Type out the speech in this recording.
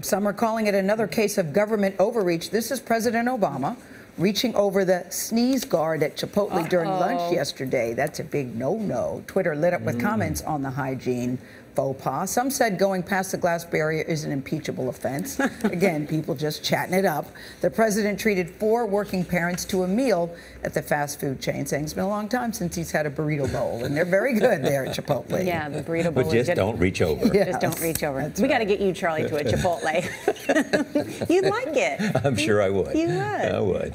Some are calling it another case of government overreach. This is President Obama reaching over the sneeze guard at Chipotle during lunch yesterday. That's a big no-no. Twitter lit up with comments on the hygiene faux pas. Some said going past the glass barrier is an impeachable offense. Again, people just chatting it up. The president treated 4 working parents to a meal at the fast food chain, saying it's been a long time since he's had a burrito bowl, and they're very good there at Chipotle. Yeah, the burrito bowl but just don't reach over. Yes, just don't reach over. That's We got right. to get you, Charlie, to a Chipotle. You'd like it. I'm sure I would. You would. I would.